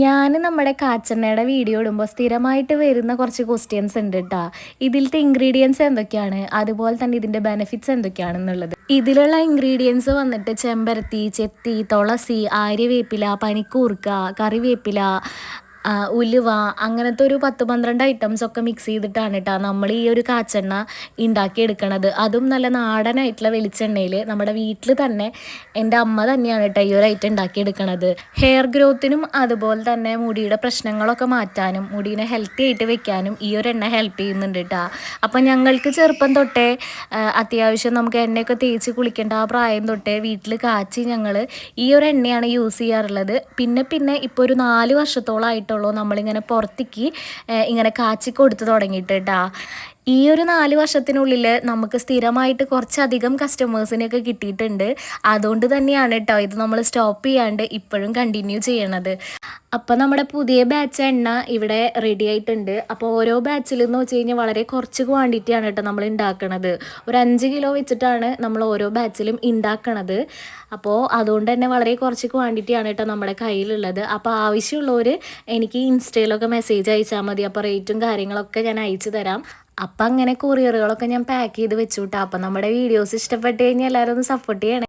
ഞാൻ നമ്മുടെ കാച്ചെണ്ണയുടെ വീഡിയോ ഇടുമ്പോൾ സ്ഥിരമായിട്ട് വരുന്ന കുറച്ച് ക്വസ്റ്റ്യൻസ് ഉണ്ട് കേട്ടോ. ഇതിലത്തെ ഇൻഗ്രീഡിയൻസ് എന്തൊക്കെയാണ്, അതുപോലെ തന്നെ ഇതിൻ്റെ ബെനിഫിറ്റ്സ് എന്തൊക്കെയാണെന്നുള്ളത്. ഇതിലുള്ള ഇൻഗ്രീഡിയൻസ് വന്നിട്ട് ചെമ്പരത്തി, ചെത്തി, തുളസി, ആര്യവേപ്പില, പനിക്കൂർക്ക, കറിവേപ്പില, ഉലുവ, അങ്ങനത്തെ ഒരു 10-12 ഐറ്റംസ് ഒക്കെ മിക്സ് ചെയ്തിട്ടാണ് കേട്ടോ നമ്മൾ ഈ ഒരു കാച്ചെണ്ണ ഉണ്ടാക്കിയെടുക്കണത്. അതും നല്ല നാടനായിട്ടുള്ള വെളിച്ചെണ്ണയിൽ നമ്മുടെ വീട്ടിൽ തന്നെ എൻ്റെ അമ്മ തന്നെയാണ് കേട്ടോ ഈ ഒരു ഐറ്റം ഉണ്ടാക്കിയെടുക്കണത്. ഹെയർ ഗ്രോത്തിനും അതുപോലെ തന്നെ മുടിയുടെ പ്രശ്നങ്ങളൊക്കെ മാറ്റാനും മുടീനെ ഹെൽത്തി ആയിട്ട് വെക്കാനും ഈ ഒരു എണ്ണ ഹെൽപ്പ് ചെയ്യുന്നുണ്ട് കേട്ടോ. അപ്പം ഞങ്ങൾക്ക് ചെറുപ്പം തൊട്ടേ അത്യാവശ്യം നമുക്ക് എണ്ണയൊക്കെ തേച്ച് കുളിക്കേണ്ട ആ പ്രായം തൊട്ടേ വീട്ടിൽ കാച്ചി ഞങ്ങൾ ഈ ഒരു എണ്ണയാണ് യൂസ് ചെയ്യാറുള്ളത്. പിന്നെ ഇപ്പോൾ ഒരു 4 വർഷത്തോളമായിട്ടുള്ളൂ നമ്മളിങ്ങനെ പുറത്തേക്ക് ഇങ്ങനെ കാച്ചി കൊടുത്ത് തുടങ്ങിയിട്ട് കേട്ടോ. ഈ ഒരു 4 വർഷത്തിനുള്ളിൽ നമുക്ക് സ്ഥിരമായിട്ട് കുറച്ചധികം കസ്റ്റമേഴ്സിനെയൊക്കെ കിട്ടിയിട്ടുണ്ട്. അതുകൊണ്ട് തന്നെയാണ് കേട്ടോ ഇത് നമ്മൾ സ്റ്റോപ്പ് ചെയ്യാണ്ട് ഇപ്പോഴും കണ്ടിന്യൂ ചെയ്യണത്. അപ്പം നമ്മുടെ പുതിയ ബാച്ച് എണ്ണ ഇവിടെ റെഡി ആയിട്ടുണ്ട്. അപ്പോൾ ഓരോ ബാച്ചിലെന്ന് വെച്ച് കഴിഞ്ഞാൽ വളരെ കുറച്ച് ക്വാണ്ടിറ്റിയാണ് കേട്ടോ നമ്മൾ ഉണ്ടാക്കണത്. ഒരു 5 കിലോ വെച്ചിട്ടാണ് നമ്മൾ ഓരോ ബാച്ചിലും ഉണ്ടാക്കണത്. അപ്പോൾ അതുകൊണ്ട് തന്നെ വളരെ കുറച്ച് ക്വാണ്ടിറ്റിയാണ് കേട്ടോ നമ്മുടെ കയ്യിലുള്ളത്. അപ്പോൾ ആവശ്യമുള്ളവർ എനിക്ക് ഇൻസ്റ്റയിലൊക്കെ മെസ്സേജ് അയച്ചാൽ മതി. അപ്പോൾ റേറ്റും കാര്യങ്ങളൊക്കെ ഞാൻ അയച്ചു തരാം. അപ്പം അങ്ങനെ കൊറിയറുകളൊക്കെ ഞാൻ പാക്ക് ചെയ്ത് വെച്ചു കേട്ടോ. അപ്പം നമ്മുടെ വീഡിയോസ് ഇഷ്ടപ്പെട്ട് കഴിഞ്ഞാൽ എല്ലാവരും ഒന്ന് സപ്പോർട്ട് ചെയ്യണേ.